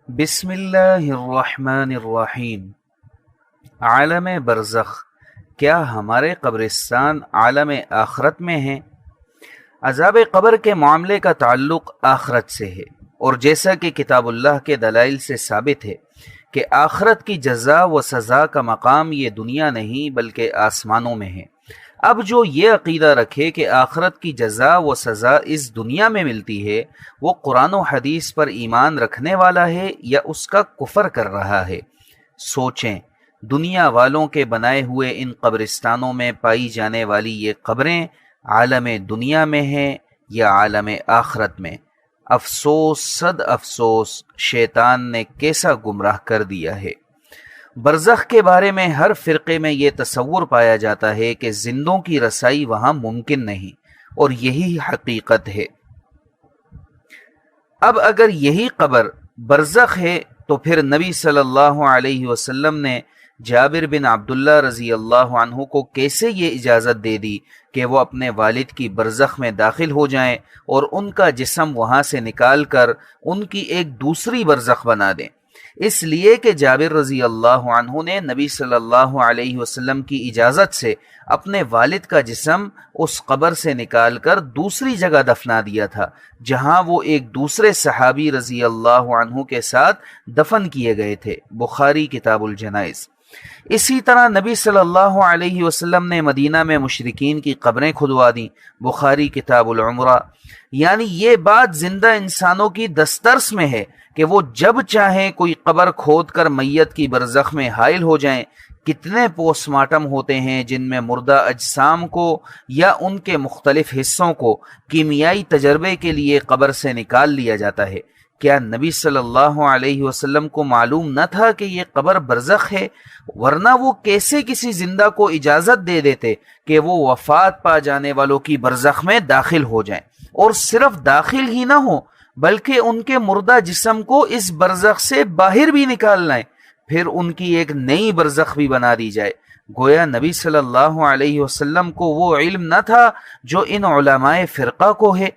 بسم اللہ الرحمن الرحیم۔ عالم برزخ، کیا ہمارے قبرستان عالم آخرت میں ہیں؟ عذاب قبر کے معاملے کا تعلق آخرت سے ہے، اور جیسا کہ کتاب اللہ کے دلائل سے ثابت ہے کہ آخرت کی جزا و سزا کا مقام یہ دنیا نہیں بلکہ آسمانوں میں ہے۔ اب جو یہ عقیدہ رکھے کہ آخرت کی جزا و سزا اس دنیا میں ملتی ہے، وہ قرآن و حدیث پر ایمان رکھنے والا ہے یا اس کا کفر کر رہا ہے۔ سوچیں، دنیا والوں کے بنائے ہوئے ان قبرستانوں میں پائی جانے والی یہ قبریں عالم دنیا میں ہیں یا عالم آخرت میں؟ افسوس صد افسوس، شیطان نے کیسا گمراہ کر دیا ہے۔ برزخ کے بارے میں ہر فرقے میں یہ تصور پایا جاتا ہے کہ زندوں کی رسائی وہاں ممکن نہیں، اور یہی حقیقت ہے۔ اب اگر یہی قبر برزخ ہے تو پھر نبی صلی اللہ علیہ وسلم نے جابر بن عبداللہ رضی اللہ عنہ کو کیسے یہ اجازت دے دی کہ وہ اپنے والد کی برزخ میں داخل ہو جائیں اور ان کا جسم وہاں سے نکال کر ان کی ایک دوسری برزخ بنا دیں؟ اس لیے کہ جابر رضی اللہ عنہ نے نبی صلی اللہ علیہ وسلم کی اجازت سے اپنے والد کا جسم اس قبر سے نکال کر دوسری جگہ دفنا دیا تھا جہاں وہ ایک دوسرے صحابی رضی اللہ عنہ کے ساتھ دفن کیے گئے تھے۔ بخاری کتاب الجنائز۔ اسی طرح نبی صلی اللہ علیہ وسلم نے مدینہ میں مشرکین کی قبریں کھدوا دیں۔ بخاری کتاب العمرہ۔ یعنی یہ بات زندہ انسانوں کی دسترس میں ہے کہ وہ جب چاہیں کوئی قبر کھود کر میت کی برزخ میں حائل ہو جائیں۔ کتنے پوسٹ مارٹم ہوتے ہیں جن میں مردہ اجسام کو یا ان کے مختلف حصوں کو کیمیائی تجربے کے لیے قبر سے نکال لیا جاتا ہے۔ کیا نبی صلی اللہ علیہ وسلم کو معلوم نہ تھا کہ یہ قبر برزخ ہے؟ ورنہ وہ کیسے کسی زندہ کو اجازت دے دیتے کہ وہ وفات پا جانے والوں کی برزخ میں داخل ہو جائیں، اور صرف داخل ہی نہ ہو بلکہ ان کے مردہ جسم کو اس برزخ سے باہر بھی نکال لائیں، پھر ان کی ایک نئی برزخ بھی بنا دی جائے۔ گویا نبی صلی اللہ علیہ وسلم کو وہ علم نہ تھا جو ان علماء فرقہ کو ہے۔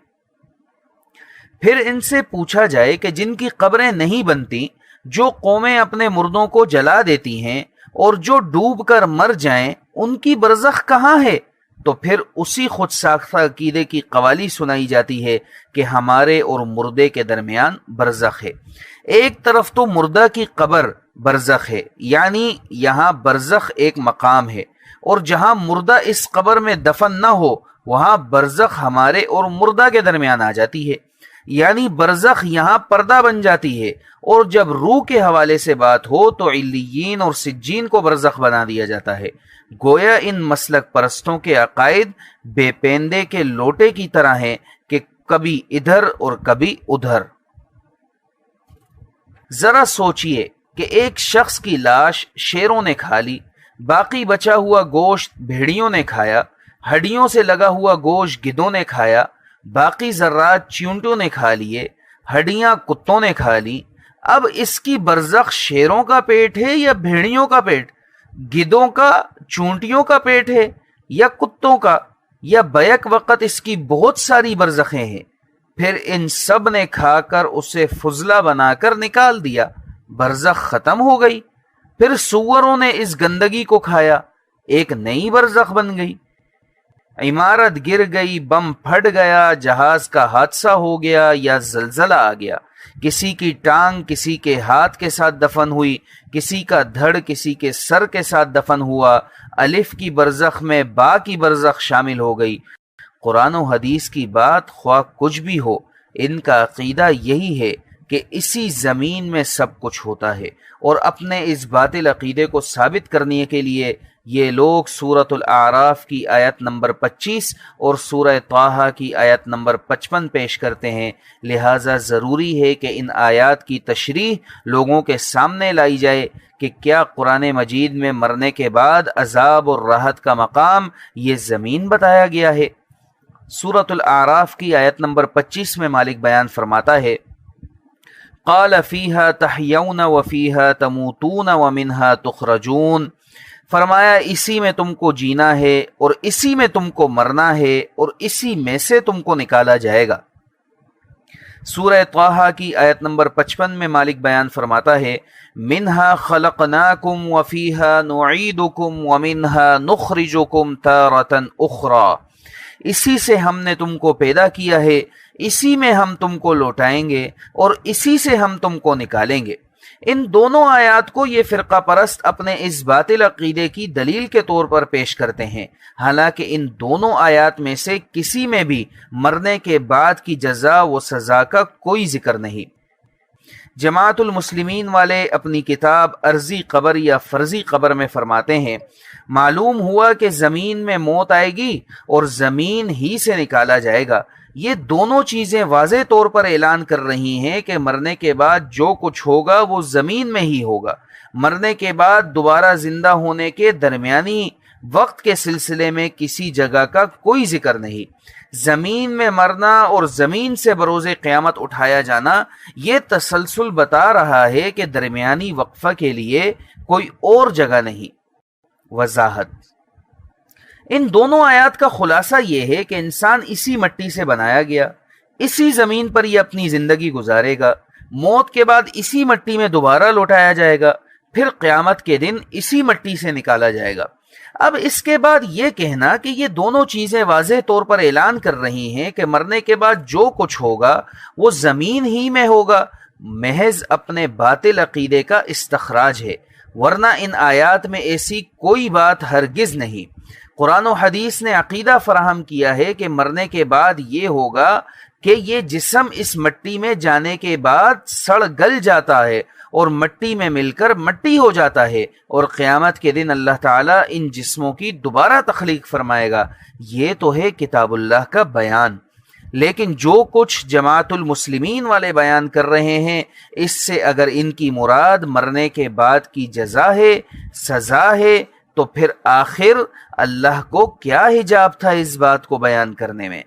پھر ان سے پوچھا جائے کہ جن کی قبریں نہیں بنتی، جو قومیں اپنے مردوں کو جلا دیتی ہیں اور جو ڈوب کر مر جائیں، ان کی برزخ کہاں ہے؟ تو پھر اسی خود ساختہ عقیدے کی قوالی سنائی جاتی ہے کہ ہمارے اور مردے کے درمیان برزخ ہے۔ ایک طرف تو مردہ کی قبر برزخ ہے، یعنی یہاں برزخ ایک مقام ہے، اور جہاں مردہ اس قبر میں دفن نہ ہو وہاں برزخ ہمارے اور مردہ کے درمیان آ جاتی ہے، یعنی برزخ یہاں پردہ بن جاتی ہے، اور جب روح کے حوالے سے بات ہو تو علیین اور سجین کو برزخ بنا دیا جاتا ہے۔ گویا ان مسلک پرستوں کے عقائد بے پیندے کے لوٹے کی طرح ہیں کہ کبھی ادھر اور کبھی ادھر۔ ذرا سوچئے کہ ایک شخص کی لاش شیروں نے کھا لی، باقی بچا ہوا گوشت بھیڑیوں نے کھایا، ہڈیوں سے لگا ہوا گوشت گدھوں نے کھایا، باقی ذرات چیونٹوں نے کھا لیے، ہڈیاں کتوں نے کھا لی۔ اب اس کی برزخ شیروں کا پیٹ ہے یا بھیڑیوں کا پیٹ، گدھوں کا، چونٹیوں کا پیٹ ہے یا کتوں کا، یا بیک وقت اس کی بہت ساری برزخیں ہیں؟ پھر ان سب نے کھا کر اسے فضلہ بنا کر نکال دیا، برزخ ختم ہو گئی۔ پھر سوروں نے اس گندگی کو کھایا، ایک نئی برزخ بن گئی۔ عمارت گر گئی، بم پھٹ گیا، جہاز کا حادثہ ہو گیا یا زلزلہ آ گیا، کسی کی ٹانگ کسی کے ہاتھ کے ساتھ دفن ہوئی، کسی کا دھڑ کسی کے سر کے ساتھ دفن ہوا، الف کی برزخ میں با کی برزخ شامل ہو گئی۔ قرآن و حدیث کی بات خواہ کچھ بھی ہو، ان کا عقیدہ یہی ہے کہ اسی زمین میں سب کچھ ہوتا ہے، اور اپنے اس باطل عقیدے کو ثابت کرنے کے لیے یہ لوگ سورۃ الاعراف کی آیت نمبر 25 اور سورہ طٰہٰ کی آیت نمبر 55 پیش کرتے ہیں۔ لہٰذا ضروری ہے کہ ان آیات کی تشریح لوگوں کے سامنے لائی جائے کہ کیا قرآن مجید میں مرنے کے بعد عذاب اور راحت کا مقام یہ زمین بتایا گیا ہے۔ سورۃ الاعراف کی آیت نمبر 25 میں مالک بیان فرماتا ہے، قال فیہا تحیون وفیہا تموتون ومنہا تخرجون، فرمایا اسی میں تم کو جینا ہے اور اسی میں تم کو مرنا ہے اور اسی میں سے تم کو نکالا جائے گا۔ سورہ طٰہٰ کی آیت نمبر 55 میں مالک بیان فرماتا ہے منہا خلقناکم وفیہا نعیدکم ومنہا نخرجکم تارۃ اخری، اسی سے ہم نے تم کو پیدا کیا ہے، اسی میں ہم تم کو لوٹائیں گے اور اسی سے ہم تم کو نکالیں گے۔ ان دونوں آیات کو یہ فرقہ پرست اپنے اس باطل عقیدے کی دلیل کے طور پر پیش کرتے ہیں، حالانکہ ان دونوں آیات میں سے کسی میں بھی مرنے کے بعد کی جزا و سزا کا کوئی ذکر نہیں۔ جماعت المسلمین والے اپنی کتاب ارضی قبر یا فرضی قبر میں فرماتے ہیں معلوم ہوا کہ زمین میں موت آئے گی اور زمین ہی سے نکالا جائے گا۔ یہ دونوں چیزیں واضح طور پر اعلان کر رہی ہیں کہ مرنے کے بعد جو کچھ ہوگا وہ زمین میں ہی ہوگا۔ مرنے کے بعد دوبارہ زندہ ہونے کے درمیانی وقت کے سلسلے میں کسی جگہ کا کوئی ذکر نہیں۔ زمین میں مرنا اور زمین سے بروز قیامت اٹھایا جانا یہ تسلسل بتا رہا ہے کہ درمیانی وقفہ کے لیے کوئی اور جگہ نہیں۔ وضاحت: ان دونوں آیات کا خلاصہ یہ ہے کہ انسان اسی مٹی سے بنایا گیا، اسی زمین پر یہ اپنی زندگی گزارے گا، موت کے بعد اسی مٹی میں دوبارہ لوٹایا جائے گا، پھر قیامت کے دن اسی مٹی سے نکالا جائے گا۔ اب اس کے بعد یہ کہنا کہ یہ دونوں چیزیں واضح طور پر اعلان کر رہی ہیں کہ مرنے کے بعد جو کچھ ہوگا وہ زمین ہی میں ہوگا، محض اپنے باطل عقیدے کا استخراج ہے، ورنہ ان آیات میں ایسی کوئی بات ہرگز نہیں۔ قرآن و حدیث نے عقیدہ فراہم کیا ہے کہ مرنے کے بعد یہ ہوگا کہ یہ جسم اس مٹی میں جانے کے بعد سڑ گل جاتا ہے اور مٹی میں مل کر مٹی ہو جاتا ہے، اور قیامت کے دن اللہ تعالیٰ ان جسموں کی دوبارہ تخلیق فرمائے گا۔ یہ تو ہے کتاب اللہ کا بیان، لیکن جو کچھ جماعت المسلمین والے بیان کر رہے ہیں اس سے اگر ان کی مراد مرنے کے بعد کی جزا ہے، سزا ہے، تو پھر آخر اللہ کو کیا حجاب تھا اس بات کو بیان کرنے میں؟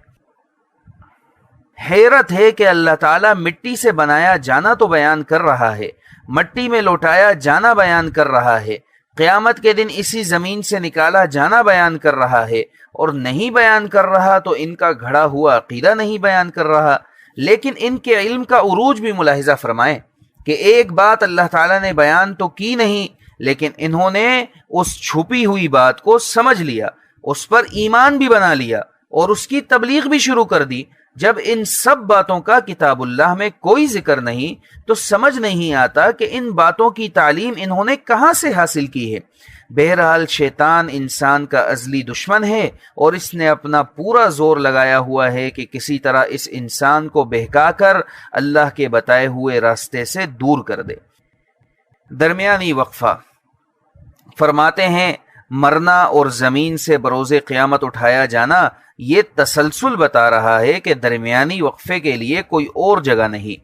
حیرت ہے کہ اللہ تعالیٰ مٹی سے بنایا جانا تو بیان کر رہا ہے، مٹی میں لوٹایا جانا بیان کر رہا ہے، قیامت کے دن اسی زمین سے نکالا جانا بیان کر رہا ہے، اور نہیں بیان کر رہا تو ان کا گھڑا ہوا عقیدہ نہیں بیان کر رہا۔ لیکن ان کے علم کا عروج بھی ملاحظہ فرمائیں کہ ایک بات اللہ تعالیٰ نے بیان تو کی نہیں، لیکن انہوں نے اس چھپی ہوئی بات کو سمجھ لیا، اس پر ایمان بھی بنا لیا اور اس کی تبلیغ بھی شروع کر دی۔ جب ان سب باتوں کا کتاب اللہ میں کوئی ذکر نہیں تو سمجھ نہیں آتا کہ ان باتوں کی تعلیم انہوں نے کہاں سے حاصل کی ہے۔ بہرحال شیطان انسان کا ازلی دشمن ہے اور اس نے اپنا پورا زور لگایا ہوا ہے کہ کسی طرح اس انسان کو بہکا کر اللہ کے بتائے ہوئے راستے سے دور کر دے۔ درمیانی وقفہ فرماتے ہیں مرنا اور زمین سے بروز قیامت اٹھایا جانا یہ تسلسل بتا رہا ہے کہ درمیانی وقفے کے لیے کوئی اور جگہ نہیں۔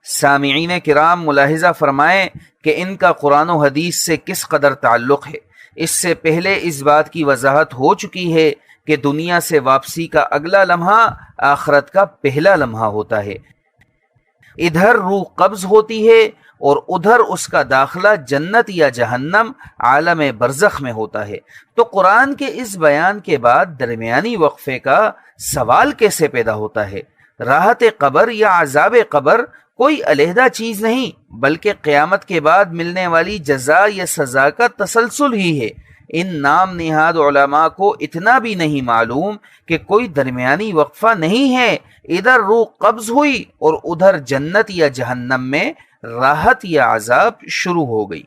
سامعین کرام ملاحظہ فرمائیں کہ ان کا قرآن و حدیث سے کس قدر تعلق ہے۔ اس سے پہلے اس بات کی وضاحت ہو چکی ہے کہ دنیا سے واپسی کا اگلا لمحہ آخرت کا پہلا لمحہ ہوتا ہے۔ ادھر روح قبض ہوتی ہے اور ادھر اس کا داخلہ جنت یا جہنم عالم برزخ میں ہوتا ہے۔ تو قرآن کے اس بیان کے بعد درمیانی وقفے کا سوال کیسے پیدا ہوتا ہے؟ راحت قبر یا عذاب قبر کوئی علیحدہ چیز نہیں بلکہ قیامت کے بعد ملنے والی جزا یا سزا کا تسلسل ہی ہے۔ ان نام نہاد علماء کو اتنا بھی نہیں معلوم کہ کوئی درمیانی وقفہ نہیں ہے، ادھر روح قبض ہوئی اور ادھر جنت یا جہنم میں راحت یا عذاب شروع ہو گئی۔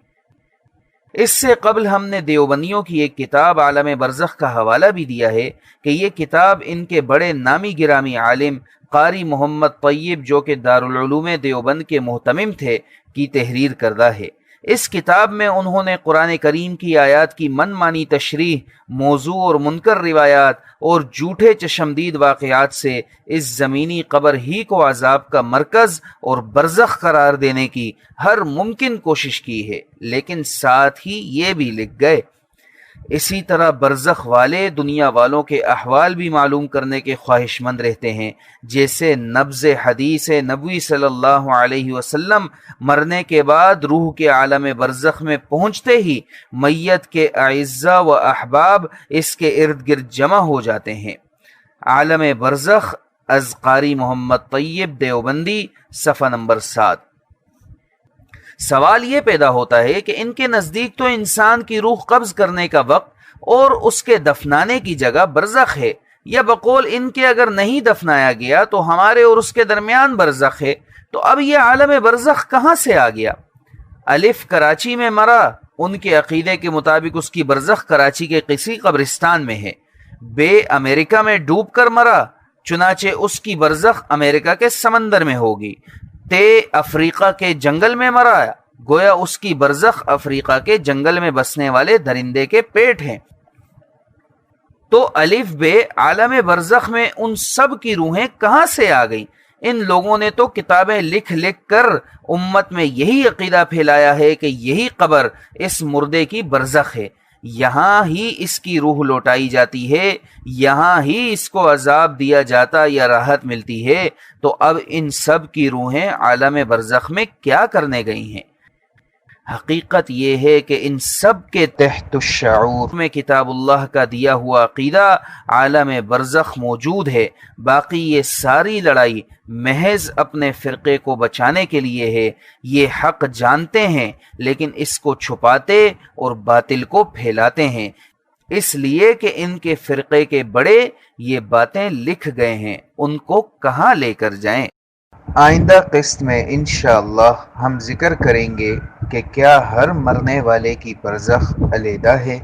اس سے قبل ہم نے دیوبندیوں کی ایک کتاب عالم برزخ کا حوالہ بھی دیا ہے کہ یہ کتاب ان کے بڑے نامی گرامی عالم قاری محمد طیب جو کہ دارالعلوم دیوبند کے محتمم تھے کی تحریر کردہ ہے۔ اس کتاب میں انہوں نے قرآن کریم کی آیات کی من مانی تشریح، موضوع اور منکر روایات اور جھوٹے چشمدید واقعات سے اس زمینی قبر ہی کو عذاب کا مرکز اور برزخ قرار دینے کی ہر ممکن کوشش کی ہے، لیکن ساتھ ہی یہ بھی لکھ گئے اسی طرح برزخ والے دنیا والوں کے احوال بھی معلوم کرنے کے خواہش مند رہتے ہیں، جیسے نبض حدیث نبوی صلی اللہ علیہ وسلم مرنے کے بعد روح کے عالم برزخ میں پہنچتے ہی میت کے اعزاء و احباب اس کے ارد گرد جمع ہو جاتے ہیں۔ عالم برزخ از قاری محمد طیب دیوبندی، صفحہ نمبر 7۔ سوال یہ پیدا ہوتا ہے کہ ان کے نزدیک تو انسان کی روح قبض کرنے کا وقت اور اس کے دفنانے کی جگہ برزخ ہے، یا بقول ان کے اگر نہیں دفنایا گیا تو ہمارے اور اس کے درمیان برزخ ہے، تو اب یہ عالم برزخ کہاں سے آ گیا؟ الف کراچی میں مرا، ان کے عقیدے کے مطابق اس کی برزخ کراچی کے کسی قبرستان میں ہے۔ بے امریکہ میں ڈوب کر مرا، چنانچہ اس کی برزخ امریکہ کے سمندر میں ہوگی۔ تے افریقہ کے جنگل میں مرا، گویا اس کی برزخ افریقہ کے جنگل میں بسنے والے درندے کے پیٹ ہیں۔ تو الف بے عالم برزخ میں ان سب کی روحیں کہاں سے آ گئیں؟ ان لوگوں نے تو کتابیں لکھ لکھ کر امت میں یہی عقیدہ پھیلایا ہے کہ یہی قبر اس مردے کی برزخ ہے، یہاں ہی اس کی روح لوٹائی جاتی ہے، یہاں ہی اس کو عذاب دیا جاتا یا راحت ملتی ہے۔ تو اب ان سب کی روحیں عالم برزخ میں کیا کرنے گئی ہیں؟ حقیقت یہ ہے کہ ان سب کے تحت الشعور میں کتاب اللہ کا دیا ہوا عقیدہ عالم برزخ موجود ہے۔ باقی یہ ساری لڑائی محض اپنے فرقے کو بچانے کے لیے ہے۔ یہ حق جانتے ہیں لیکن اس کو چھپاتے اور باطل کو پھیلاتے ہیں، اس لیے کہ ان کے فرقے کے بڑے یہ باتیں لکھ گئے ہیں، ان کو کہاں لے کر جائیں؟ آئندہ قسط میں انشاءاللہ ہم ذکر کریں گے کہ کیا ہر مرنے والے کی برزخ علیحدہ ہے؟